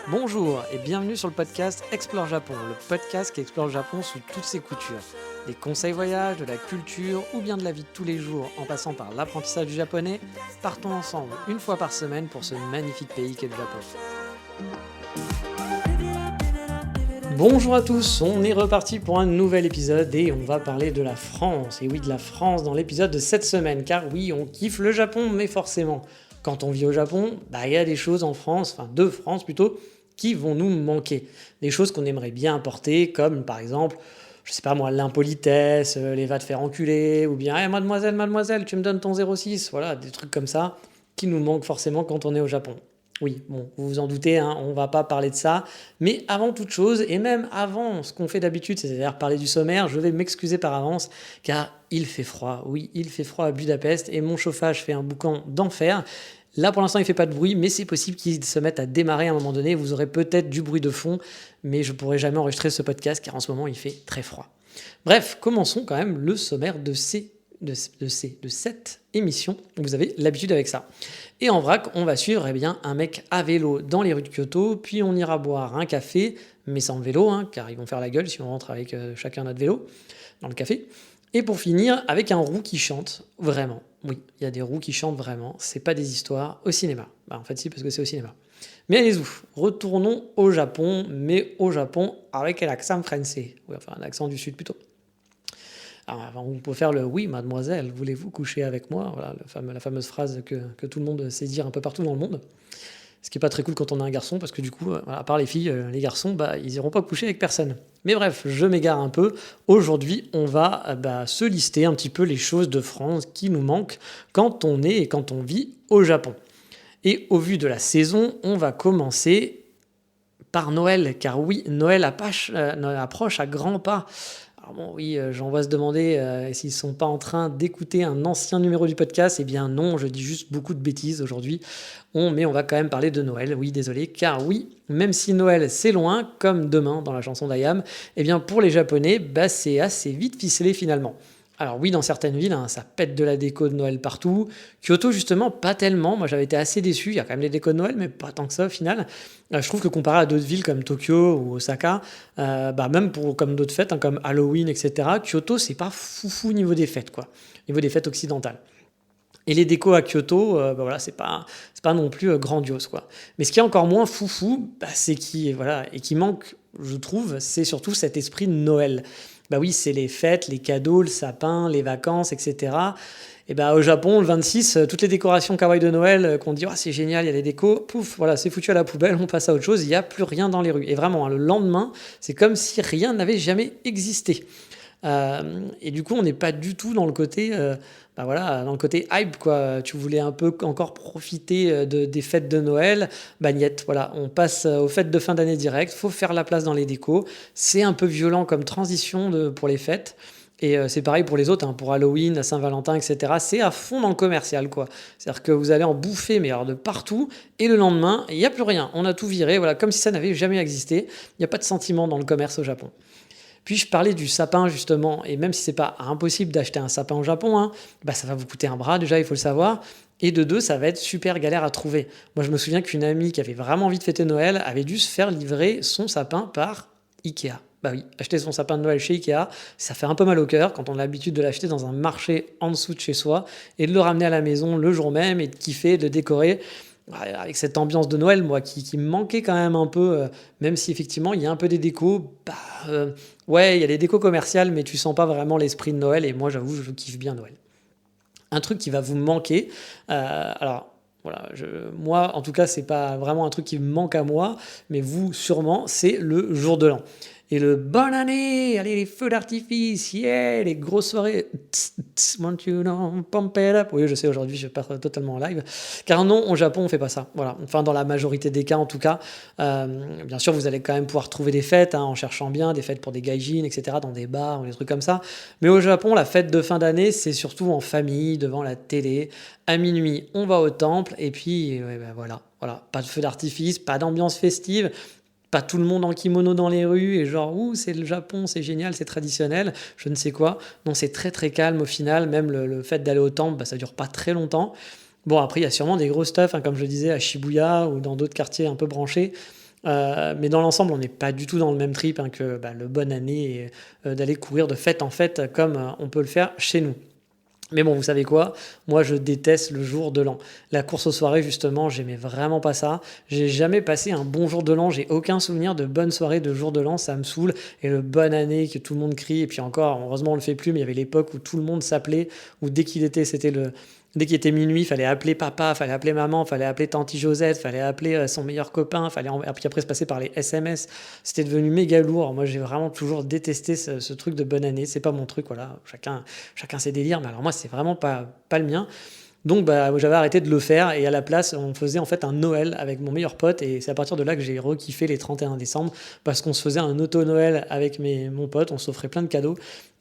Bonjour et bienvenue sur le podcast Explore Japon, le podcast qui explore le Japon sous toutes ses coutures. Des conseils voyages, de la culture ou bien de la vie de tous les jours en passant par l'apprentissage du japonais, partons ensemble une fois par semaine pour ce magnifique pays qu'est le Japon. Bonjour à tous, on est reparti pour un nouvel épisode et on va parler de la France. Et oui, de la France dans l'épisode de cette semaine, car oui, on kiffe le Japon, mais forcément, quand on vit au Japon, il y a des choses en France, enfin de France plutôt, qui vont nous manquer. Des choses qu'on aimerait bien apporter, comme par exemple, je sais pas moi, l'impolitesse, les va te faire enculer, ou bien mademoiselle, tu me donnes ton 06, voilà, des trucs comme ça, qui nous manquent forcément quand on est au Japon. Oui, bon, vous vous en doutez, on va pas parler de ça, mais avant toute chose, et même avant ce qu'on fait d'habitude, c'est-à-dire parler du sommaire, je vais m'excuser par avance, car il fait froid, oui, il fait froid à Budapest, et mon chauffage fait un boucan d'enfer. Là, pour l'instant, il ne fait pas de bruit, mais c'est possible qu'il se mette à démarrer à un moment donné. Vous aurez peut-être du bruit de fond, mais je ne pourrai jamais enregistrer ce podcast car en ce moment, il fait très froid. Bref, commençons quand même le sommaire de cette émission. Vous avez l'habitude avec ça. Et en vrac, on va suivre un mec à vélo dans les rues de Kyoto, puis on ira boire un café, mais sans vélo, car ils vont faire la gueule si on rentre avec chacun notre vélo dans le café. Et pour finir, avec un roux qui chante, vraiment. Oui, il y a des roux qui chantent vraiment, c'est pas des histoires au cinéma. En fait, si, parce que c'est au cinéma. Mais allez-y, retournons au Japon, mais au Japon avec l'accent français. Oui, enfin, un accent du Sud plutôt. Alors, on peut faire le « oui, mademoiselle, voulez-vous coucher avec moi ?» Voilà, la fameuse phrase que tout le monde sait dire un peu partout dans le monde. Ce qui n'est pas très cool quand on a un garçon, parce que du coup, à part les filles, les garçons, ils n'iront pas coucher avec personne. Mais bref, je m'égare un peu. Aujourd'hui, on va se lister un petit peu les choses de France qui nous manquent quand on est et quand on vit au Japon. Et au vu de la saison, on va commencer par Noël, car oui, Noël approche à grands pas. Alors bon, oui, j'en vois se demander s'ils ne sont pas en train d'écouter un ancien numéro du podcast. Eh bien non, je dis juste beaucoup de bêtises aujourd'hui. Mais on va quand même parler de Noël, oui, désolé. Car oui, même si Noël c'est loin, comme demain dans la chanson d'Ayam, eh bien pour les Japonais, c'est assez vite ficelé finalement. Alors oui, dans certaines villes, ça pète de la déco de Noël partout. Kyoto, justement, pas tellement. Moi, j'avais été assez déçu. Il y a quand même des décos de Noël, mais pas tant que ça au final. Je trouve que comparé à d'autres villes comme Tokyo ou Osaka, même comme d'autres fêtes, comme Halloween, etc., Kyoto, c'est pas foufou au niveau des fêtes, quoi. Au niveau des fêtes occidentales. Et les décos à Kyoto, c'est pas non plus grandiose, quoi. Mais ce qui est encore moins foufou, c'est qui manque, je trouve, c'est surtout cet esprit de Noël. Oui, c'est les fêtes, les cadeaux, le sapin, les vacances, etc. Et au Japon, le 26, toutes les décorations kawaii de Noël qu'on dit c'est génial, il y a les décos, pouf, voilà, c'est foutu à la poubelle, on passe à autre chose, il n'y a plus rien dans les rues. Et vraiment, le lendemain, c'est comme si rien n'avait jamais existé. Et du coup, on n'est pas du tout dans le côté, dans le côté hype, quoi. Tu voulais un peu encore profiter des fêtes de Noël, niet, voilà, on passe aux fêtes de fin d'année direct. Faut faire la place dans les décos. C'est un peu violent comme transition pour les fêtes. Et c'est pareil pour les autres, pour Halloween, la Saint-Valentin, etc. C'est à fond dans le commercial, quoi. C'est-à-dire que vous allez en bouffer, mais alors de partout, et le lendemain, il n'y a plus rien. On a tout viré, voilà, comme si ça n'avait jamais existé. Il n'y a pas de sentiment dans le commerce au Japon. Puis je parlais du sapin justement, et même si c'est pas impossible d'acheter un sapin au Japon, ça va vous coûter un bras déjà, il faut le savoir, et de deux, ça va être super galère à trouver. Moi je me souviens qu'une amie qui avait vraiment envie de fêter Noël avait dû se faire livrer son sapin par Ikea. Oui, acheter son sapin de Noël chez Ikea, ça fait un peu mal au cœur quand on a l'habitude de l'acheter dans un marché en dessous de chez soi, et de le ramener à la maison le jour même, et de kiffer, de le décorer. Avec cette ambiance de Noël, moi, qui me manquait quand même un peu, même si effectivement il y a un peu des décos, il y a des décos commerciales, mais tu sens pas vraiment l'esprit de Noël, et moi j'avoue, je kiffe bien Noël. Un truc qui va vous manquer, moi en tout cas c'est pas vraiment un truc qui me manque à moi, mais vous sûrement, c'est le jour de l'an. Et le bonne année, allez les feux d'artifice, yeah, les grosses soirées, want you know, pump it up. Oui, je sais, aujourd'hui je pars totalement en live, car non, au Japon on fait pas ça. Voilà, enfin dans la majorité des cas en tout cas. Bien sûr, vous allez quand même pouvoir trouver des fêtes en cherchant bien, des fêtes pour des gaijins, etc., dans des bars ou des trucs comme ça. Mais au Japon, la fête de fin d'année, c'est surtout en famille, devant la télé. À minuit, on va au temple et puis voilà, pas de feux d'artifice, pas d'ambiance festive. Pas tout le monde en kimono dans les rues et genre c'est le Japon, c'est génial, c'est traditionnel, je ne sais quoi. Non, c'est très très calme au final, même le fait d'aller au temple, ça dure pas très longtemps. Bon, après, il y a sûrement des gros stuff, hein, comme je disais, à Shibuya ou dans d'autres quartiers un peu branchés. Mais dans l'ensemble, on n'est pas du tout dans le même trip, hein, que le bonne année et d'aller courir de fête en fête comme on peut le faire chez nous. Mais bon, vous savez quoi? Moi, je déteste le jour de l'an. La course aux soirées, justement, j'aimais vraiment pas ça. J'ai jamais passé un bon jour de l'an. J'ai aucun souvenir de bonne soirée de jour de l'an. Ça me saoule. Et le bonne année que tout le monde crie. Et puis encore, heureusement, on le fait plus. Mais il y avait l'époque où tout le monde s'appelait, où dès qu'il était minuit, il fallait appeler papa, fallait appeler maman, fallait appeler tanti Josette, fallait appeler son meilleur copain, puis après se passer par les SMS. C'était devenu méga lourd. Moi, j'ai vraiment toujours détesté ce truc de bonne année. C'est pas mon truc, voilà. Chacun ses délires, mais alors moi, c'est vraiment pas le mien. Donc j'avais arrêté de le faire et à la place, on faisait en fait un Noël avec mon meilleur pote et c'est à partir de là que j'ai rekiffé les 31 décembre parce qu'on se faisait un auto-Noël avec mon pote, on s'offrait plein de cadeaux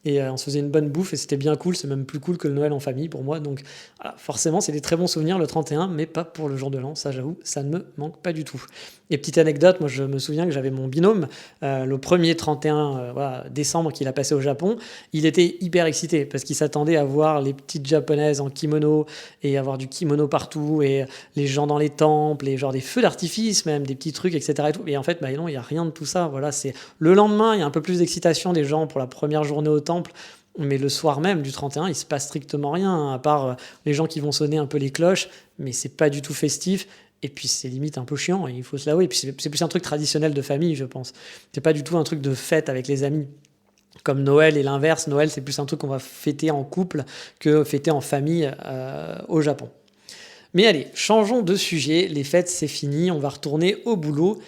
et on se faisait une bonne bouffe et c'était bien cool, c'est même plus cool que le Noël en famille pour moi. Donc voilà, forcément, c'est des très bons souvenirs le 31, mais pas pour le jour de l'an, ça j'avoue, ça ne me manque pas du tout. Et petite anecdote, moi je me souviens que j'avais mon binôme, le premier 31 décembre qu'il a passé au Japon, il était hyper excité parce qu'il s'attendait à voir les petites japonaises en kimono et avoir du kimono partout et les gens dans les temples et genre des feux d'artifice même, des petits trucs, etc. Et, tout. Et en fait, non, il n'y a rien de tout ça. Voilà, c'est le lendemain, il y a un peu plus d'excitation des gens pour la première journée au temple. Mais le soir même du 31, il se passe strictement rien, hein, à part les gens qui vont sonner un peu les cloches, mais c'est pas du tout festif. Et puis c'est limite un peu chiant, et il faut se l'avouer. Et puis c'est plus un truc traditionnel de famille, je pense. C'est pas du tout un truc de fête avec les amis. Comme Noël et l'inverse, Noël c'est plus un truc qu'on va fêter en couple que fêter en famille au Japon. Mais allez, changeons de sujet, les fêtes c'est fini, on va retourner au boulot.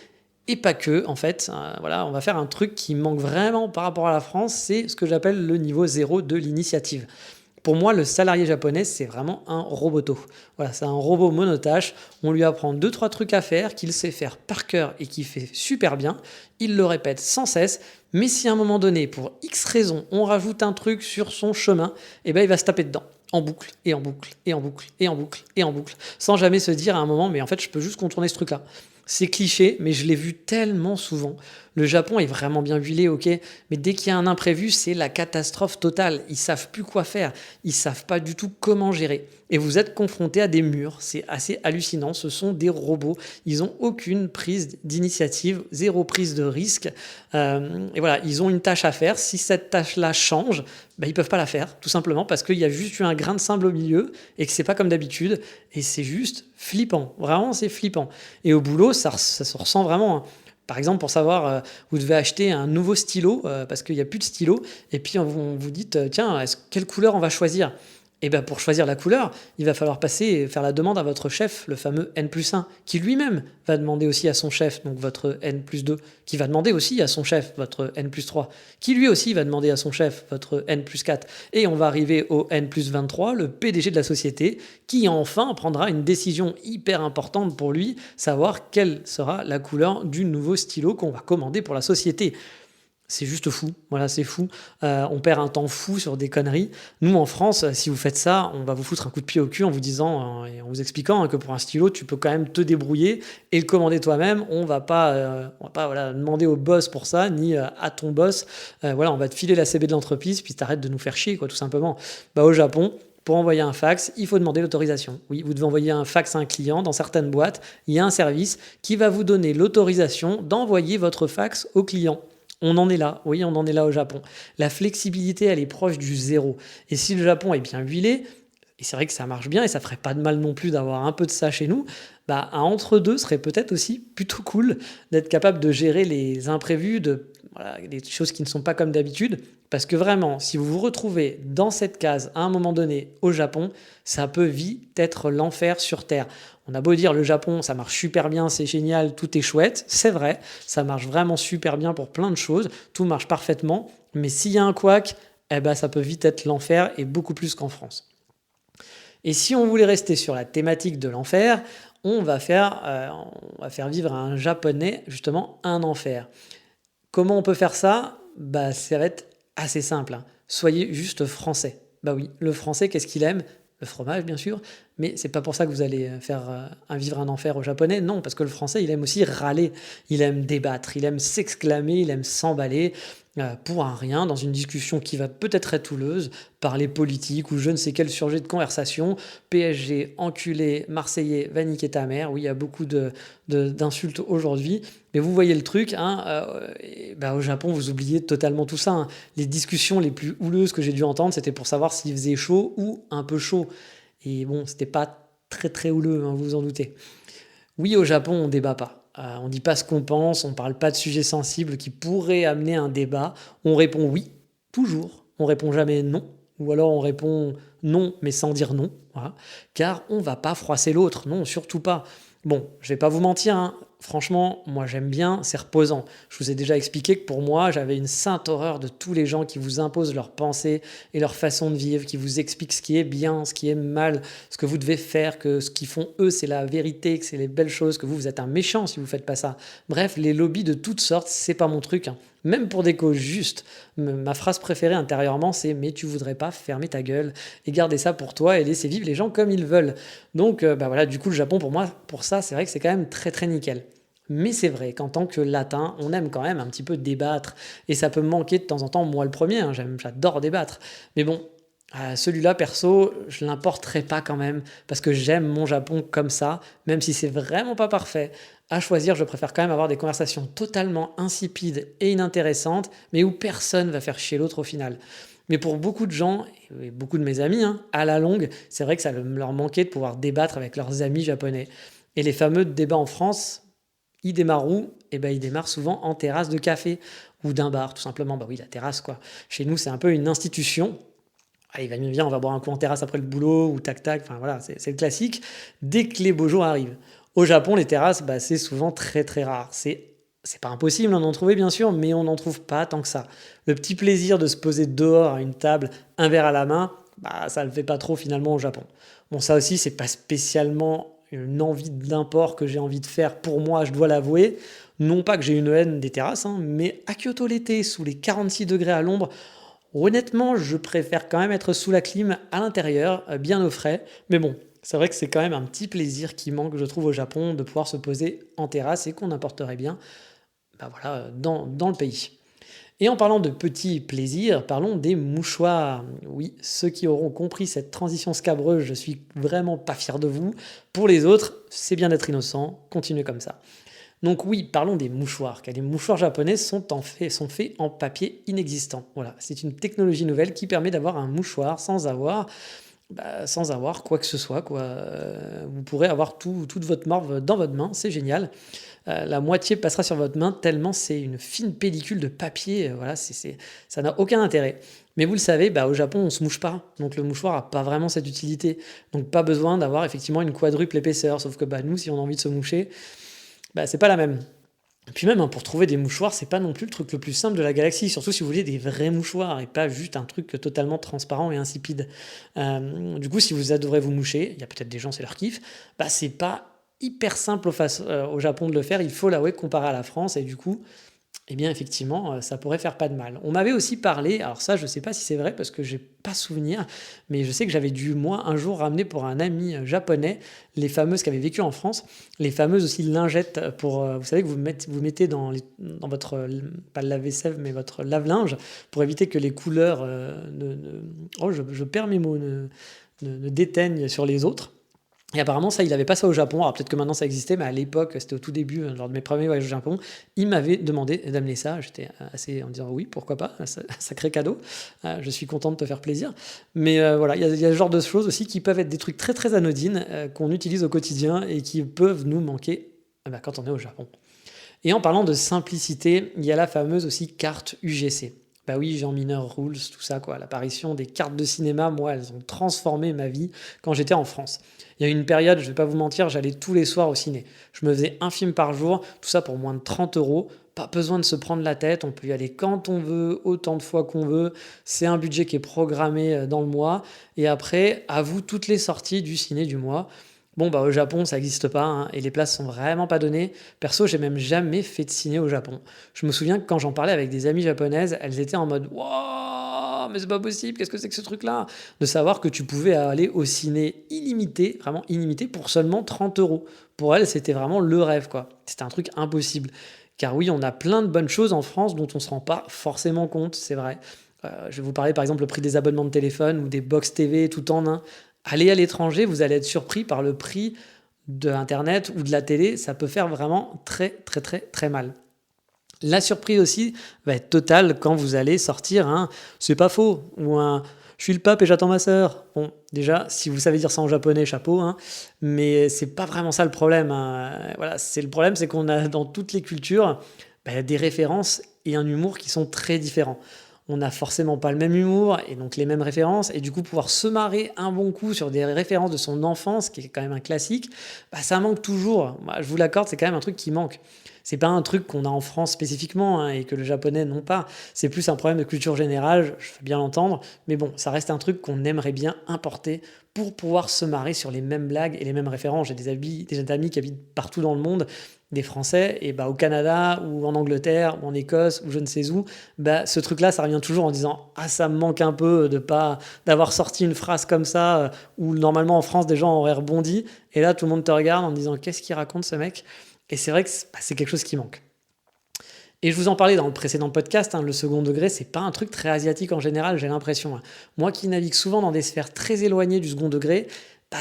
Et pas que, en fait, voilà, on va faire un truc qui manque vraiment par rapport à la France, c'est ce que j'appelle le niveau zéro de l'initiative. Pour moi, le salarié japonais, c'est vraiment un roboto. Voilà, c'est un robot monotâche. On lui apprend deux, trois trucs à faire qu'il sait faire par cœur et qu'il fait super bien. Il le répète sans cesse. Mais si à un moment donné, pour X raison, on rajoute un truc sur son chemin, eh ben, il va se taper dedans. En boucle, et en boucle, et en boucle, et en boucle, et en boucle. Sans jamais se dire à un moment, mais en fait, je peux juste contourner ce truc-là. C'est cliché, mais je l'ai vu tellement souvent. Le Japon est vraiment bien huilé, ok, mais dès qu'il y a un imprévu, c'est la catastrophe totale. Ils savent plus quoi faire, ils savent pas du tout comment gérer. Et vous êtes confronté à des murs, c'est assez hallucinant. Ce sont des robots, ils ont aucune prise d'initiative, zéro prise de risque. Et voilà, ils ont une tâche à faire. Si cette tâche-là change, ils peuvent pas la faire, tout simplement parce qu'il y a juste eu un grain de sable au milieu et que c'est pas comme d'habitude. Et c'est juste flippant, vraiment, c'est flippant. Et au boulot, ça se ressent vraiment, hein. Par exemple, pour savoir, vous devez acheter un nouveau stylo parce qu'il n'y a plus de stylo, et puis on vous dit, tiens, quelle couleur on va choisir? Et bien pour choisir la couleur, il va falloir faire la demande à votre chef, le fameux N+1, qui lui-même va demander aussi à son chef, donc votre N+2, qui va demander aussi à son chef, votre N+3, qui lui aussi va demander à son chef, votre N+4. Et on va arriver au N+23, le PDG de la société, qui enfin prendra une décision hyper importante pour lui, savoir quelle sera la couleur du nouveau stylo qu'on va commander pour la société. C'est juste fou, voilà, c'est fou. On perd un temps fou sur des conneries. Nous, en France, si vous faites ça, on va vous foutre un coup de pied au cul en vous disant et en vous expliquant que pour un stylo, tu peux quand même te débrouiller et le commander toi-même. On va pas voilà, demander au boss pour ça, ni à ton boss. Voilà, on va te filer la CB de l'entreprise, puis t'arrêtes de nous faire chier, quoi, tout simplement. Au Japon, pour envoyer un fax, il faut demander l'autorisation. Oui, vous devez envoyer un fax à un client. Dans certaines boîtes, il y a un service qui va vous donner l'autorisation d'envoyer votre fax au client. On en est là, oui, on en est là au Japon. La flexibilité, elle est proche du zéro. Et si le Japon est bien huilé, et c'est vrai que ça marche bien, et ça ferait pas de mal non plus d'avoir un peu de ça chez nous, un entre-deux serait peut-être aussi plutôt cool d'être capable de gérer les imprévus, des choses qui ne sont pas comme d'habitude. Parce que vraiment, si vous vous retrouvez dans cette case à un moment donné au Japon, ça peut vite être l'enfer sur Terre. On a beau dire le Japon, ça marche super bien, c'est génial, tout est chouette, c'est vrai, ça marche vraiment super bien pour plein de choses, tout marche parfaitement, mais s'il y a un couac, ça peut vite être l'enfer et beaucoup plus qu'en France. Et si on voulait rester sur la thématique de l'enfer, on va faire vivre à un Japonais justement un enfer. Comment on peut faire ça? Ça va être assez simple, hein. Soyez juste français. Oui, le français, qu'est-ce qu'il aime? Le fromage, bien sûr, Mais c'est pas pour ça que vous allez faire vivre un enfer aux Japonais. Non, parce que le Français, il aime aussi râler, il aime débattre, il aime s'exclamer, il aime s'emballer pour un rien dans une discussion qui va peut-être être houleuse, parler politique ou je ne sais quel sujet de conversation. PSG, enculé, Marseillais, va niquer ta mère. Oui, il y a beaucoup d'insultes aujourd'hui. Mais vous voyez le truc, hein, au Japon, vous oubliez totalement tout ça, hein. Les discussions les plus houleuses que j'ai dû entendre, c'était pour savoir s'il faisait chaud ou un peu chaud. Et bon, c'était pas très très houleux, hein, vous vous en doutez. Oui, au Japon, on débat pas. On dit pas ce qu'on pense, on parle pas de sujets sensibles qui pourraient amener un débat. On répond oui, toujours. On répond jamais non. Ou alors on répond non, mais sans dire non. Voilà. Car on va pas froisser l'autre. Non, surtout pas. Bon, je vais pas vous mentir, hein. Franchement, moi j'aime bien, c'est reposant. Je vous ai déjà expliqué que pour moi, j'avais une sainte horreur de tous les gens qui vous imposent leurs pensées et leur façon de vivre, qui vous expliquent ce qui est bien, ce qui est mal, ce que vous devez faire, que ce qu'ils font eux, c'est la vérité, que c'est les belles choses, que vous êtes un méchant si vous faites pas ça. Bref, les lobbies de toutes sortes, c'est pas mon truc, hein. Même pour des causes justes. Ma phrase préférée intérieurement, c'est mais tu voudrais pas fermer ta gueule et garder ça pour toi et laisser vivre les gens comme ils veulent. Donc voilà, du coup le Japon pour moi, pour ça, c'est vrai que c'est quand même très très nickel. Mais c'est vrai qu'en tant que latin, on aime quand même un petit peu débattre. Et ça peut me manquer de temps en temps, moi le premier, hein, j'adore débattre. Mais bon, celui-là, perso, je l'importerai pas quand même, parce que j'aime mon Japon comme ça, même si c'est vraiment pas parfait. À choisir, je préfère quand même avoir des conversations totalement insipides et inintéressantes, mais où personne va faire chier l'autre au final. Mais pour beaucoup de gens, et beaucoup de mes amis, hein, à la longue, c'est vrai que ça leur manquait de pouvoir débattre avec leurs amis japonais. Et les fameux débats en France, ils démarrent où? Eh ben, ils démarrent souvent en terrasse de café ou d'un bar, tout simplement. Bah oui, la terrasse, quoi. Chez nous, c'est un peu une institution. Allez, viens, on va boire un coup en terrasse après le boulot, ou tac tac, enfin voilà, c'est le classique, dès que les beaux jours arrivent. Au Japon, les terrasses, bah, c'est souvent très très rare. C'est pas impossible d'en trouver bien sûr, mais on n'en trouve pas tant que ça. Le petit plaisir de se poser dehors à une table, un verre à la main, bah ça le fait pas trop finalement au Japon. Bon, ça aussi, c'est pas spécialement une envie d'import que j'ai envie de faire pour moi, je dois l'avouer. Non pas que j'ai une haine des terrasses, hein, mais à Kyoto l'été, sous les 46 degrés à l'ombre, honnêtement, je préfère quand même être sous la clim à l'intérieur, bien au frais. Mais bon, c'est vrai que c'est quand même un petit plaisir qui manque, je trouve, au Japon, de pouvoir se poser en terrasse et qu'on apporterait bien dans le pays. Et en parlant de petits plaisirs, parlons des mouchoirs. Oui, ceux qui auront compris cette transition scabreuse, je suis vraiment pas fier de vous. Pour les autres, c'est bien d'être innocent, continuez comme ça. Donc oui, parlons des mouchoirs, car les mouchoirs japonais sont faits en papier inexistant. Voilà, c'est une technologie nouvelle qui permet d'avoir un mouchoir sans avoir quoi que ce soit, quoi. Vous pourrez avoir toute votre morve dans votre main, c'est génial. La moitié passera sur votre main tellement c'est une fine pellicule de papier. Voilà, ça n'a aucun intérêt. Mais vous le savez, au Japon, on se mouche pas. Donc le mouchoir n'a pas vraiment cette utilité. Donc pas besoin d'avoir effectivement une quadruple épaisseur. Sauf que nous, si on a envie de se moucher, c'est pas la même. Puis même, hein, pour trouver des mouchoirs, c'est pas non plus le truc le plus simple de la galaxie, surtout si vous voulez des vrais mouchoirs et pas juste un truc totalement transparent et insipide. Du coup, si vous adorez vous moucher, il y a peut-être des gens, c'est leur kiff, c'est pas hyper simple au Japon de le faire, il faut l'avouer, comparé à la France, et du coup, eh bien effectivement, ça pourrait faire pas de mal. On m'avait aussi parlé, alors ça je sais pas si c'est vrai parce que j'ai pas souvenir, mais je sais que j'avais dû moi un jour ramener pour un ami japonais les fameuses qui avaient vécu en France, les fameuses aussi lingettes pour, vous savez que vous mettez dans votre, pas le lave-vaisselle, mais votre lave-linge pour éviter que les couleurs je perds mes mots, ne déteignent sur les autres. Et apparemment, ça, il n'avait pas ça au Japon. Alors peut-être que maintenant ça existait, mais à l'époque, c'était au tout début, lors de mes premiers voyages au Japon, il m'avait demandé d'amener ça. J'étais assez en disant oui, pourquoi pas, un sacré cadeau. Je suis content de te faire plaisir. Mais voilà, il y a ce genre de choses aussi qui peuvent être des trucs très très anodines qu'on utilise au quotidien et qui peuvent nous manquer quand on est au Japon. Et en parlant de simplicité, il y a la fameuse aussi carte UGC. Bah oui, Jean Mineur Rules, tout ça, quoi. L'apparition des cartes de cinéma, moi, elles ont transformé ma vie quand j'étais en France. Il y a eu une période, je vais pas vous mentir, j'allais tous les soirs au ciné. Je me faisais un film par jour, tout ça pour moins de 30 euros. Pas besoin de se prendre la tête, on peut y aller quand on veut, autant de fois qu'on veut. C'est un budget qui est programmé dans le mois. Et après, à vous toutes les sorties du ciné du mois. Bon, au Japon, ça n'existe pas, hein, et les places sont vraiment pas données. Perso, j'ai même jamais fait de ciné au Japon. Je me souviens que quand j'en parlais avec des amies japonaises, elles étaient en mode « Wouah, «Oh, mais c'est pas possible, qu'est-ce que c'est que ce truc-là?» De savoir que tu pouvais aller au ciné illimité, vraiment illimité, pour seulement 30 €. Pour elle, c'était vraiment le rêve, quoi. C'était un truc impossible. Car oui, on a plein de bonnes choses en France dont on ne se rend pas forcément compte, c'est vrai. Je vais vous parler par exemple le prix des abonnements de téléphone ou des box TV tout en un. Allez à l'étranger, vous allez être surpris par le prix de Internet ou de la télé. Ça peut faire vraiment très très très très mal. La surprise aussi va être totale quand vous allez sortir un «c'est pas faux» ou un «je suis le pape et j'attends ma sœur». Bon, déjà, si vous savez dire ça en japonais, chapeau, hein, mais c'est pas vraiment ça le problème, hein. Voilà, c'est le problème, c'est qu'on a dans toutes les cultures des références et un humour qui sont très différents. On n'a forcément pas le même humour et donc les mêmes références, et du coup pouvoir se marrer un bon coup sur des références de son enfance, qui est quand même un classique, ça manque toujours. Moi, je vous l'accorde, c'est quand même un truc qui manque. C'est pas un truc qu'on a en France spécifiquement, hein, et que le japonais n'ont pas. C'est plus un problème de culture générale, je fais bien l'entendre, mais bon, ça reste un truc qu'on aimerait bien importer pour pouvoir se marrer sur les mêmes blagues et les mêmes références. J'ai des amis qui habitent partout dans le monde, des Français, et au Canada ou en Angleterre ou en Écosse ou je ne sais où, ce truc-là, ça revient toujours en disant «Ah, ça me manque un peu de pas d'avoir sorti une phrase comme ça, où normalement en France des gens auraient rebondi, et là tout le monde te regarde en disant qu'est-ce qu'il raconte ce mec?» Et c'est vrai que c'est quelque chose qui manque. Et je vous en parlais dans le précédent podcast, hein, le second degré, c'est pas un truc très asiatique en général, j'ai l'impression, hein. Moi qui navigue souvent dans des sphères très éloignées du second degré,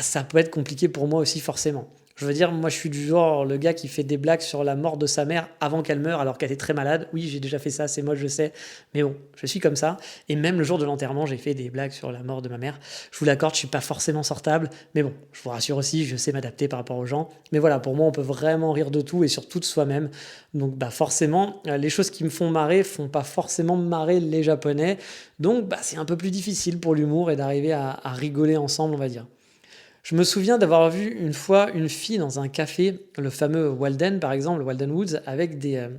ça peut être compliqué pour moi aussi forcément. Je veux dire, moi je suis du genre le gars qui fait des blagues sur la mort de sa mère avant qu'elle meure alors qu'elle est très malade. Oui, j'ai déjà fait ça, c'est moche, je sais, mais bon, je suis comme ça. Et même le jour de l'enterrement, j'ai fait des blagues sur la mort de ma mère. Je vous l'accorde, je suis pas forcément sortable, mais bon, je vous rassure aussi, je sais m'adapter par rapport aux gens. Mais voilà, pour moi, on peut vraiment rire de tout et surtout de soi-même. Donc forcément, les choses qui me font marrer font pas forcément marrer les Japonais. Donc c'est un peu plus difficile pour l'humour et d'arriver à rigoler ensemble, on va dire. Je me souviens d'avoir vu une fois une fille dans un café, le fameux Walden par exemple, le Walden Woods, avec des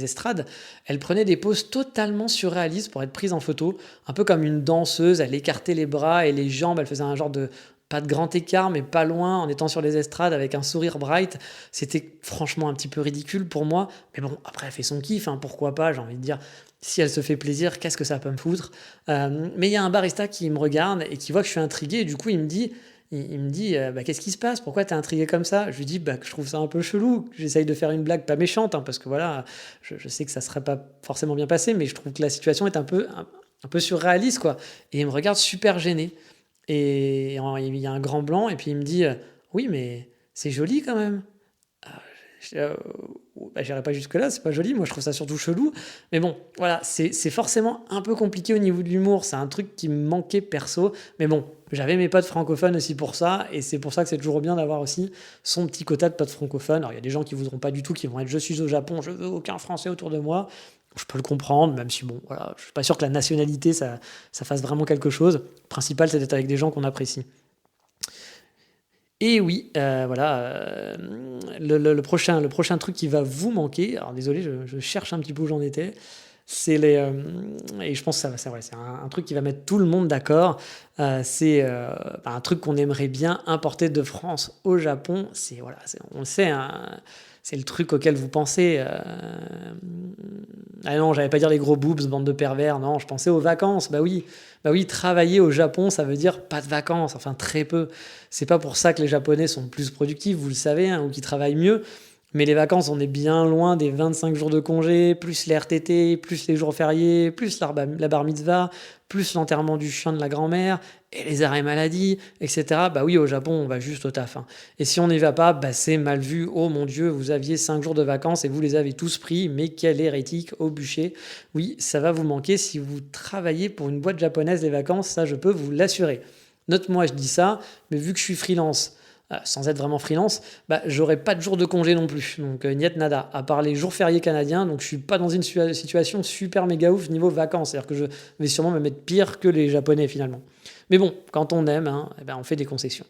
estrades. Elle prenait des poses totalement surréalistes pour être prise en photo, un peu comme une danseuse. Elle écartait les bras et les jambes, elle faisait un genre de, pas de grand écart, mais pas loin, en étant sur les estrades avec un sourire bright. C'était franchement un petit peu ridicule pour moi. Mais bon, après elle fait son kiff, hein, pourquoi pas, j'ai envie de dire. Si elle se fait plaisir, qu'est-ce que ça peut me foutre. Mais il y a un barista qui me regarde et qui voit que je suis intrigué, et du coup il me dit... Il me dit «Qu'est-ce qui se passe? Pourquoi t'es intrigué comme ça?» Je lui dis que je trouve ça un peu chelou, que j'essaye de faire une blague pas méchante, hein, parce que voilà, je sais que ça serait pas forcément bien passé, mais je trouve que la situation est un peu surréaliste, quoi. Et il me regarde super gêné. Et il y a un grand blanc, et puis il me dit «Oui, mais c'est joli quand même». Je j'irai pas jusque-là, c'est pas joli, moi je trouve ça surtout chelou. Mais bon, voilà, c'est forcément un peu compliqué au niveau de l'humour, c'est un truc qui me manquait perso. Mais bon, j'avais mes potes francophones aussi pour ça, et c'est pour ça que c'est toujours bien d'avoir aussi son petit quota de potes francophones. Alors il y a des gens qui voudront pas du tout, qui vont être «je suis au Japon, je veux aucun français autour de moi». Je peux le comprendre, même si bon, voilà, je suis pas sûr que la nationalité ça fasse vraiment quelque chose. Le principal, c'est d'être avec des gens qu'on apprécie. Et oui, voilà, le prochain truc qui va vous manquer, alors désolé, je cherche un petit peu où j'en étais, c'est et je pense que ça ouais, c'est un truc qui va mettre tout le monde d'accord, c'est, un truc qu'on aimerait bien importer de France au Japon, c'est voilà, on le sait, hein, c'est le truc auquel vous pensez, ah non, j'allais pas dire les gros boobs, bande de pervers, non, je pensais aux vacances, bah oui, travailler au Japon, ça veut dire pas de vacances, enfin très peu. C'est pas pour ça que les Japonais sont plus productifs, vous le savez, hein, ou qu'ils travaillent mieux. Mais les vacances, on est bien loin des 25 jours de congé, plus les RTT, plus les jours fériés, plus la bar mitzvah, plus l'enterrement du chien de la grand-mère, et les arrêts maladie, etc. Bah oui, au Japon, on va juste au taf, hein. Et si on n'y va pas, c'est mal vu. Oh mon Dieu, vous aviez 5 jours de vacances et vous les avez tous pris, mais quel hérétique au bûcher. Oui, ça va vous manquer si vous travaillez pour une boîte japonaise les vacances, ça je peux vous l'assurer. Note-moi, je dis ça, mais vu que je suis freelance, sans être vraiment freelance, j'aurai pas de jours de congé non plus. Donc niet nada, à part les jours fériés canadiens, donc je suis pas dans une situation super méga ouf niveau vacances. C'est-à-dire que je vais sûrement me mettre pire que les Japonais finalement. Mais bon, quand on aime, hein, on fait des concessions.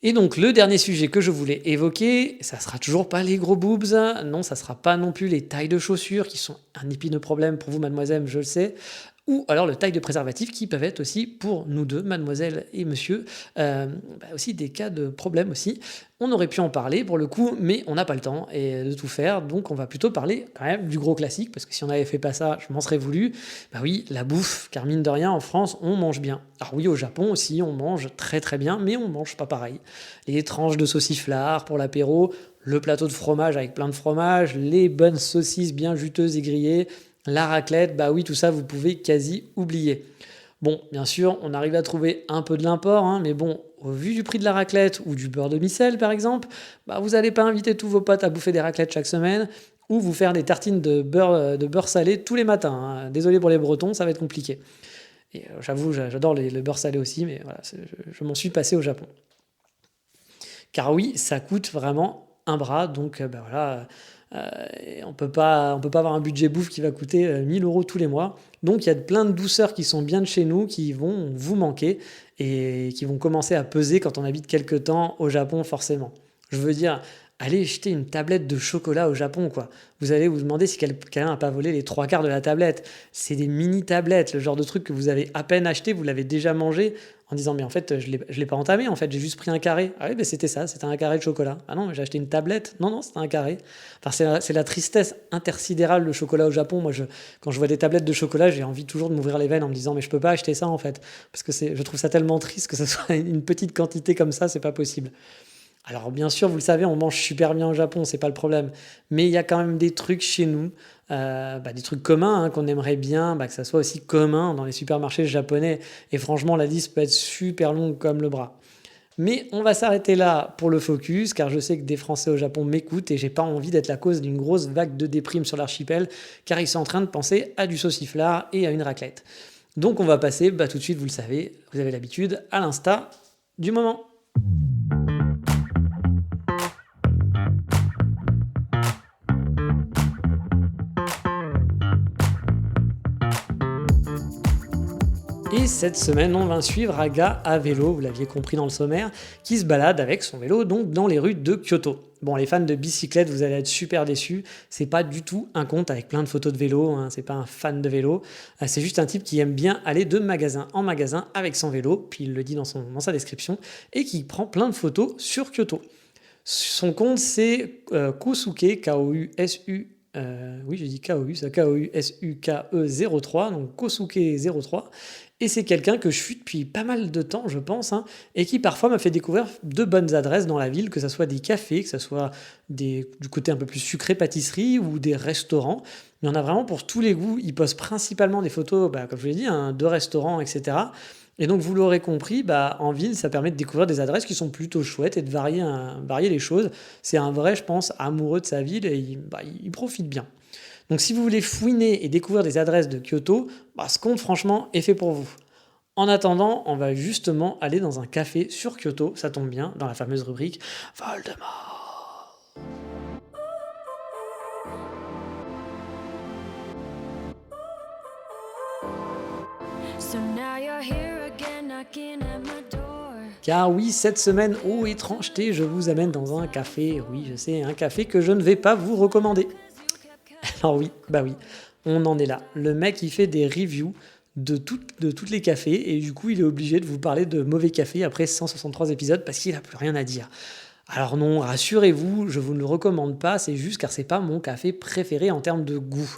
Et donc le dernier sujet que je voulais évoquer, ça sera toujours pas les gros boobs, non, ça sera pas non plus les tailles de chaussures qui sont un épineux problème pour vous, mademoiselle, je le sais. ou alors le taille de préservatif qui peuvent être aussi pour nous deux, mademoiselle et monsieur, aussi des cas de problème aussi. On aurait pu en parler pour le coup, mais on n'a pas le temps et de tout faire, donc on va plutôt parler quand même du gros classique, parce que si on n'avait fait pas ça, je m'en serais voulu. Bah oui, la bouffe, car mine de rien, en France, on mange bien. Alors oui, au Japon aussi, on mange très très bien, mais on mange pas pareil. Les tranches de sauciflard pour l'apéro, le plateau de fromage avec plein de fromage, les bonnes saucisses bien juteuses et grillées, la raclette, bah oui, tout ça, vous pouvez quasi oublier. Bon, bien sûr, on arrive à trouver un peu de l'import, hein, mais bon, au vu du prix de la raclette ou du beurre de micelle, par exemple, bah vous n'allez pas inviter tous vos potes à bouffer des raclettes chaque semaine ou vous faire des tartines de beurre salé tous les matins, hein. Désolé pour les Bretons, ça va être compliqué. Et j'avoue, j'adore le beurre salé aussi, mais voilà, je m'en suis passé au Japon. Car oui, ça coûte vraiment un bras, donc bah voilà, on peut pas avoir un budget bouffe qui va coûter 1 000 € tous les mois. Donc il y a plein de douceurs qui sont bien de chez nous, qui vont vous manquer et qui vont commencer à peser quand on habite quelque temps au Japon forcément. Je veux dire, allez jeter une tablette de chocolat au Japon, quoi. Vous allez vous demander si quelqu'un n'a pas volé les trois quarts de la tablette. C'est des mini tablettes, le genre de truc que vous avez à peine acheté, vous l'avez déjà mangé, en disant mais en fait je l'ai pas entamé, en fait j'ai juste pris un carré. Ah oui, ben c'était ça, c'était un carré de chocolat. Ah non, mais j'ai acheté une tablette. Non, non, c'était un carré. Enfin, c'est la tristesse intersidérale, le chocolat au Japon. Moi, quand je vois des tablettes de chocolat, j'ai envie toujours de m'ouvrir les veines en me disant mais je peux pas acheter ça en fait, parce que je trouve ça tellement triste que ce soit une petite quantité comme ça, c'est pas possible. Alors bien sûr, vous le savez, on mange super bien au Japon, c'est pas le problème. Mais il y a quand même des trucs chez nous, des trucs communs, hein, qu'on aimerait bien que ça soit aussi commun dans les supermarchés japonais. Et franchement, la liste peut être super longue comme le bras. Mais on va s'arrêter là pour le focus, car je sais que des Français au Japon m'écoutent et j'ai pas envie d'être la cause d'une grosse vague de déprime sur l'archipel, car ils sont en train de penser à du sauciflard et à une raclette. Donc on va passer tout de suite, vous le savez, vous avez l'habitude, à l'insta du moment. Et cette semaine, on va suivre Aga à vélo, vous l'aviez compris dans le sommaire, qui se balade avec son vélo donc dans les rues de Kyoto. Bon, les fans de bicyclette, vous allez être super déçus. C'est pas du tout un compte avec plein de photos de vélo, hein, c'est pas un fan de vélo. C'est juste un type qui aime bien aller de magasin en magasin avec son vélo, puis il le dit dans sa description, et qui prend plein de photos sur Kyoto. Son compte, c'est Kosuke, K-O-U-S-U. Oui, j'ai dit K-O-U, c'est K-O-U-S-U-K-E 03, donc Kosuke 03. Et c'est quelqu'un que je suis depuis pas mal de temps, je pense, hein, et qui parfois m'a fait découvrir de bonnes adresses dans la ville, que ce soit des cafés, que ce soit du côté un peu plus sucré pâtisserie ou des restaurants. Il y en a vraiment pour tous les goûts. Il poste principalement des photos, comme je vous l'ai dit, hein, de restaurants, etc. Et donc, vous l'aurez compris, en ville, ça permet de découvrir des adresses qui sont plutôt chouettes et de varier les choses. C'est un vrai, je pense, amoureux de sa ville et il profite bien. Donc, si vous voulez fouiner et découvrir des adresses de Kyoto, ce compte, franchement, est fait pour vous. En attendant, on va justement aller dans un café sur Kyoto, ça tombe bien, dans la fameuse rubrique Voldemort. So now you're here again, knocking at my door. Car oui, cette semaine, ô étrangeté, je vous amène dans un café. Oui, je sais, un café que je ne vais pas vous recommander. Alors oui, on en est là. Le mec, il fait des reviews de toutes les cafés et du coup, il est obligé de vous parler de mauvais café après 163 épisodes parce qu'il n'a plus rien à dire. Alors non, rassurez-vous, je vous ne le recommande pas, c'est juste car c'est pas mon café préféré en termes de goût.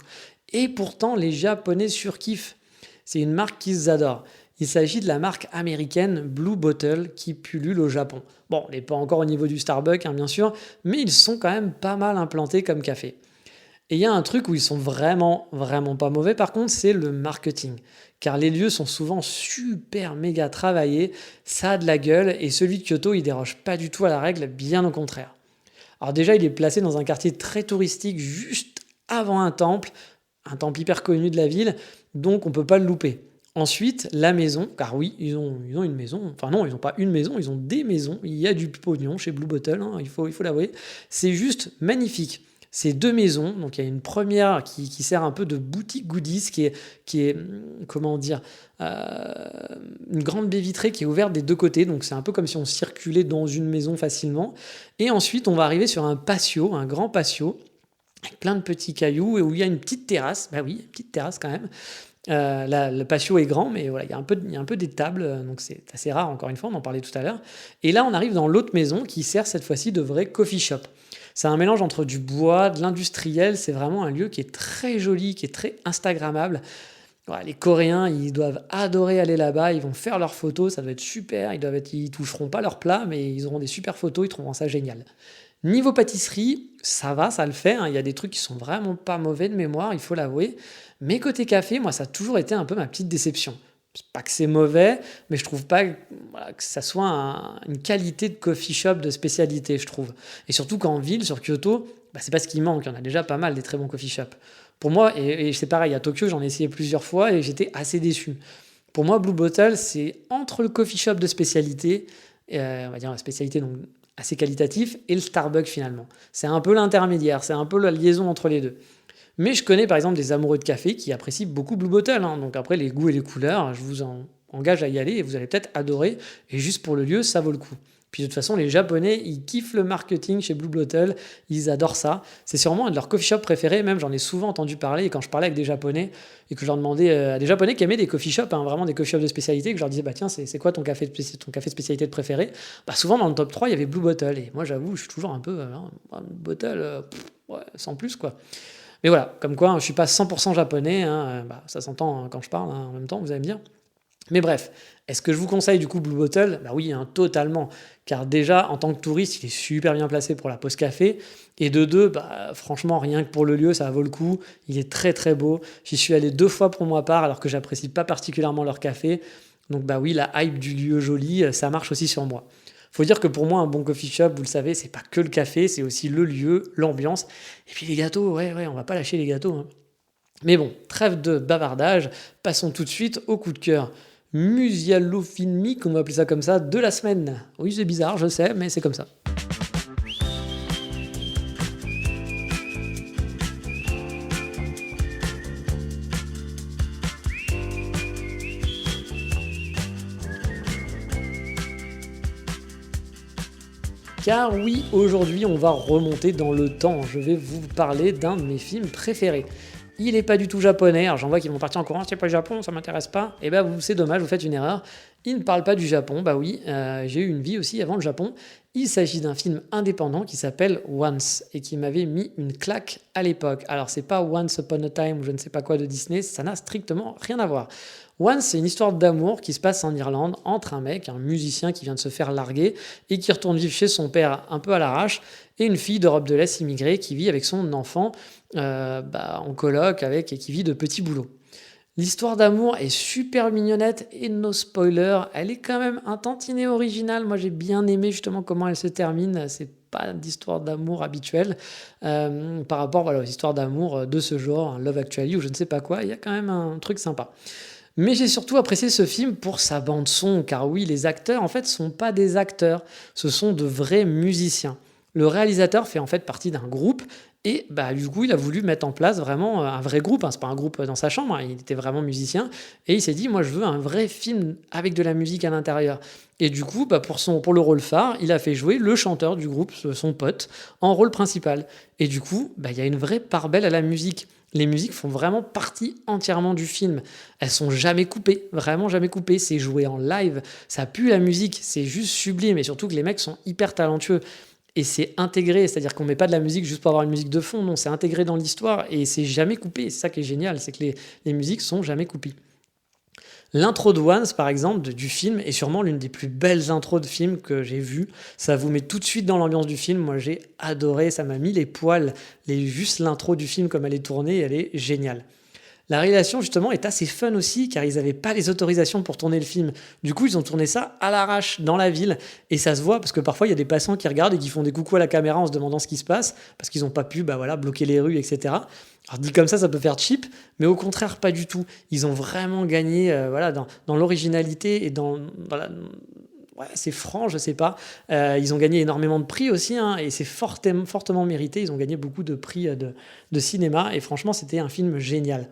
Et pourtant, les Japonais surkiffent. C'est une marque qu'ils adorent. Il s'agit de la marque américaine Blue Bottle qui pullule au Japon. Bon, elle n'est pas encore au niveau du Starbucks, hein, bien sûr, mais ils sont quand même pas mal implantés comme café. Et il y a un truc où ils sont vraiment, vraiment pas mauvais, par contre, c'est le marketing. Car les lieux sont souvent super méga travaillés, ça a de la gueule, et celui de Kyoto, il déroge pas du tout à la règle, bien au contraire. Alors déjà, il est placé dans un quartier très touristique, juste avant un temple hyper connu de la ville, donc on peut pas le louper. Ensuite, la maison, car oui, ils ont une maison, enfin non, ils n'ont pas une maison, ils ont des maisons, il y a du pognon chez Blue Bottle, hein, il faut l'avouer, c'est juste magnifique. C'est deux maisons, donc il y a une première qui sert un peu de boutique goodies, qui est comment dire, une grande baie vitrée qui est ouverte des deux côtés, donc c'est un peu comme si on circulait dans une maison facilement. Et ensuite, on va arriver sur un patio, un grand patio, avec plein de petits cailloux, et où il y a une petite terrasse, oui, une petite terrasse quand même, Le patio est grand, mais voilà, il y a un peu des tables, donc c'est assez rare, encore une fois, on en parlait tout à l'heure. Et là, on arrive dans l'autre maison qui sert cette fois-ci de vrai coffee shop. C'est un mélange entre du bois, de l'industriel, c'est vraiment un lieu qui est très joli, qui est très Instagrammable. Ouais, les Coréens, ils doivent adorer aller là-bas, ils vont faire leurs photos, ça doit être super, ils toucheront pas leur plat, mais ils auront des super photos, ils trouveront ça génial. Niveau pâtisserie, ça va, ça le fait, hein, il y a des trucs qui sont vraiment pas mauvais de mémoire, il faut l'avouer. Mais côté café, moi, ça a toujours été un peu ma petite déception. C'est pas que c'est mauvais, mais je trouve pas voilà, que ça soit une qualité de coffee shop de spécialité, je trouve. Et surtout qu'en ville, sur Kyoto, bah, c'est pas ce qui manque, il y en a déjà pas mal des très bons coffee shops. Pour moi, et c'est pareil, à Tokyo, j'en ai essayé plusieurs fois et j'étais assez déçu. Pour moi, Blue Bottle, c'est entre le coffee shop de spécialité, on va dire la spécialité donc assez qualitatif, et le Starbucks finalement. C'est un peu l'intermédiaire, c'est un peu la liaison entre les deux. Mais je connais par exemple des amoureux de café qui apprécient beaucoup Blue Bottle, hein. Donc après, les goûts et les couleurs, je vous engage à y aller et vous allez peut-être adorer. Et juste pour le lieu, ça vaut le coup. Puis de toute façon, les Japonais, ils kiffent le marketing chez Blue Bottle, ils adorent ça. C'est sûrement un de leurs coffee shops préférés, même j'en ai souvent entendu parler. Et quand je parlais avec des Japonais et que je leur demandais à des Japonais qui aimaient des coffee shops, hein, vraiment des coffee shops de spécialité, que je leur disais, bah tiens, c'est quoi ton café de spécialité de préféré? Bah souvent dans le top 3, il y avait Blue Bottle. Et moi, j'avoue, je suis toujours un peu, Blue Bottle, ouais, sans plus quoi. Mais voilà, comme quoi, je ne suis pas 100% japonais, hein, bah, ça s'entend quand je parle, hein, en même temps, vous allez me dire. Mais bref, est-ce que je vous conseille du coup Blue Bottle? Bah oui, hein, totalement. Car déjà, en tant que touriste, il est super bien placé pour la pause café. Et de deux, bah, franchement, rien que pour le lieu, ça vaut le coup. Il est très très beau. J'y suis allé 2 fois pour moi part, alors que j'apprécie pas particulièrement leur café. Donc bah oui, la hype du lieu joli, ça marche aussi sur moi. Faut dire que pour moi, un bon coffee shop, vous le savez, c'est pas que le café, c'est aussi le lieu, l'ambiance. Et puis les gâteaux, ouais, on va pas lâcher les gâteaux, hein. Mais bon, trêve de bavardage, passons tout de suite au coup de cœur musialofilmique, on va appeler ça comme ça, de la semaine. Oui, c'est bizarre, je sais, mais c'est comme ça. Car oui, aujourd'hui, on va remonter dans le temps. Je vais vous parler d'un de mes films préférés. Il n'est pas du tout japonais, alors j'en vois qui vont partir en courant, c'est pas le Japon, ça m'intéresse pas. Et bah c'est dommage, vous faites une erreur. Il ne parle pas du Japon, bah oui, j'ai eu une vie aussi avant le Japon. Il s'agit d'un film indépendant qui s'appelle Once et qui m'avait mis une claque à l'époque. Alors c'est pas Once Upon a Time ou je ne sais pas quoi de Disney, ça n'a strictement rien à voir. Once, c'est une histoire d'amour qui se passe en Irlande entre un mec, un musicien qui vient de se faire larguer et qui retourne vivre chez son père un peu à l'arrache, et une fille d'Europe de l'Est immigrée qui vit avec son enfant en coloc avec et qui vit de petits boulots. L'histoire d'amour est super mignonnette et no spoiler, elle est quand même un tantinet originale. Moi j'ai bien aimé justement comment elle se termine. C'est pas d'histoire d'amour habituelle par rapport aux histoires d'amour de ce genre, un Love Actually ou je ne sais pas quoi. Il y a quand même un truc sympa. Mais j'ai surtout apprécié ce film pour sa bande son, car oui, les acteurs en fait sont pas des acteurs, ce sont de vrais musiciens. Le réalisateur fait en fait partie d'un groupe et bah, du coup il a voulu mettre en place vraiment un vrai groupe, hein. C'est pas un groupe dans sa chambre, hein, il était vraiment musicien et il s'est dit moi je veux un vrai film avec de la musique à l'intérieur. Et du coup bah, pour le rôle phare il a fait jouer le chanteur du groupe, son pote, en rôle principal. Et du coup bah, il y a une vraie part belle à la musique. Les musiques font vraiment partie entièrement du film. Elles sont jamais coupées, vraiment jamais coupées. C'est joué en live, ça pue la musique, c'est juste sublime. Et surtout que les mecs sont hyper talentueux. Et c'est intégré, c'est-à-dire qu'on met pas de la musique juste pour avoir une musique de fond, non, c'est intégré dans l'histoire et c'est jamais coupé. C'est ça qui est génial, c'est que les musiques sont jamais coupées. L'intro de Once, par exemple, du film, est sûrement l'une des plus belles intros de film que j'ai vues. Ça vous met tout de suite dans l'ambiance du film. Moi, j'ai adoré, ça m'a mis les poils. Juste l'intro du film, comme elle est tournée, elle est géniale. La réalisation, justement, est assez fun aussi, car ils n'avaient pas les autorisations pour tourner le film. Du coup, ils ont tourné ça à l'arrache, dans la ville. Et ça se voit, parce que parfois, il y a des passants qui regardent et qui font des coucous à la caméra en se demandant ce qui se passe, parce qu'ils n'ont pas pu bloquer les rues, etc. Alors dit comme ça peut faire cheap, mais au contraire, pas du tout. Ils ont vraiment gagné dans l'originalité et c'est franc, je sais pas. Ils ont gagné énormément de prix aussi, hein, et c'est fortement mérité. Ils ont gagné beaucoup de prix de cinéma, et franchement, c'était un film génial.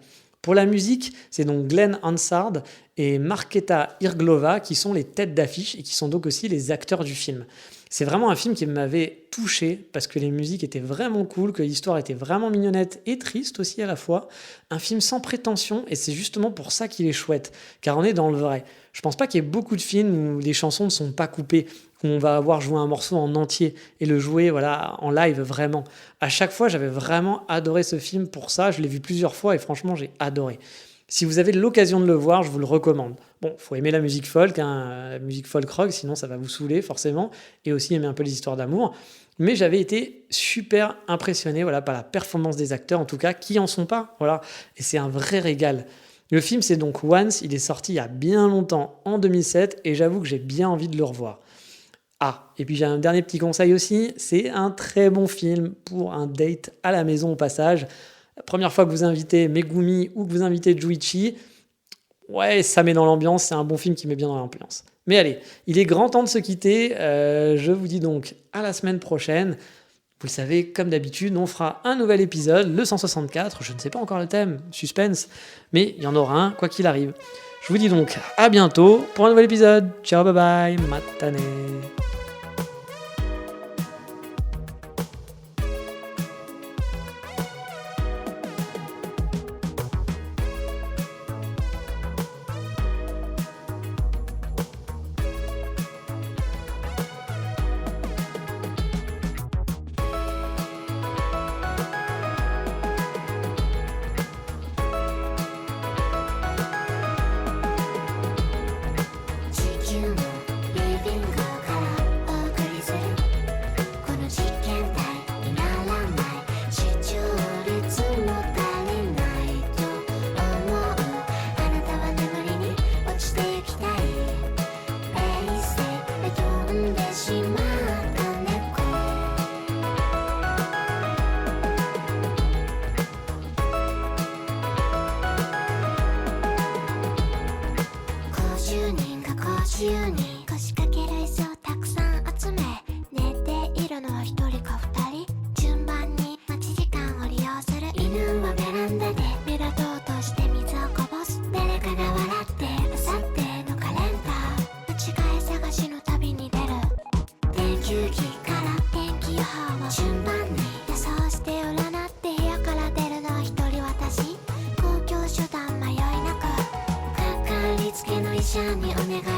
Pour la musique, c'est donc Glenn Hansard et Markéta Irglova qui sont les têtes d'affiche et qui sont donc aussi les acteurs du film. C'est vraiment un film qui m'avait touché parce que les musiques étaient vraiment cool, que l'histoire était vraiment mignonnette et triste aussi à la fois. Un film sans prétention et c'est justement pour ça qu'il est chouette, car on est dans le vrai. Je pense pas qu'il y ait beaucoup de films où les chansons ne sont pas coupées, où on va avoir joué un morceau en entier et le jouer voilà, en live vraiment. À chaque fois, j'avais vraiment adoré ce film pour ça. Je l'ai vu plusieurs fois et franchement, j'ai adoré. Si vous avez l'occasion de le voir, je vous le recommande. Bon, faut aimer la musique folk, la musique folk rock, sinon ça va vous saouler forcément, et aussi aimer un peu les histoires d'amour. Mais j'avais été super impressionné voilà, par la performance des acteurs, en tout cas, qui en sont pas. Voilà. Et c'est un vrai régal. Le film, c'est donc Once, il est sorti il y a bien longtemps, en 2007, et j'avoue que j'ai bien envie de le revoir. Ah, et puis j'ai un dernier petit conseil aussi, c'est un très bon film pour un date à la maison au passage. La première fois que vous invitez Megumi ou que vous invitez Juichi, ouais, ça met dans l'ambiance, c'est un bon film qui met bien dans l'ambiance. Mais allez, il est grand temps de se quitter, je vous dis donc à la semaine prochaine. Vous le savez, comme d'habitude, on fera un nouvel épisode, le 164, je ne sais pas encore le thème, suspense, mais il y en aura un, quoi qu'il arrive. Je vous dis donc à bientôt pour un nouvel épisode. Ciao, bye bye, matane.自由に腰掛ける椅子をたくさん集め寝ているのは一人か二人順番に待ち時間を利用する犬はベランダでミラーと落として水をこぼす誰かが笑ってあさってのカレンダー間違い探しの旅に出る電球機から天気予報を順番に予想して占って部屋から出るのは一人私公共手段迷いなくかかりつけの医者にお願い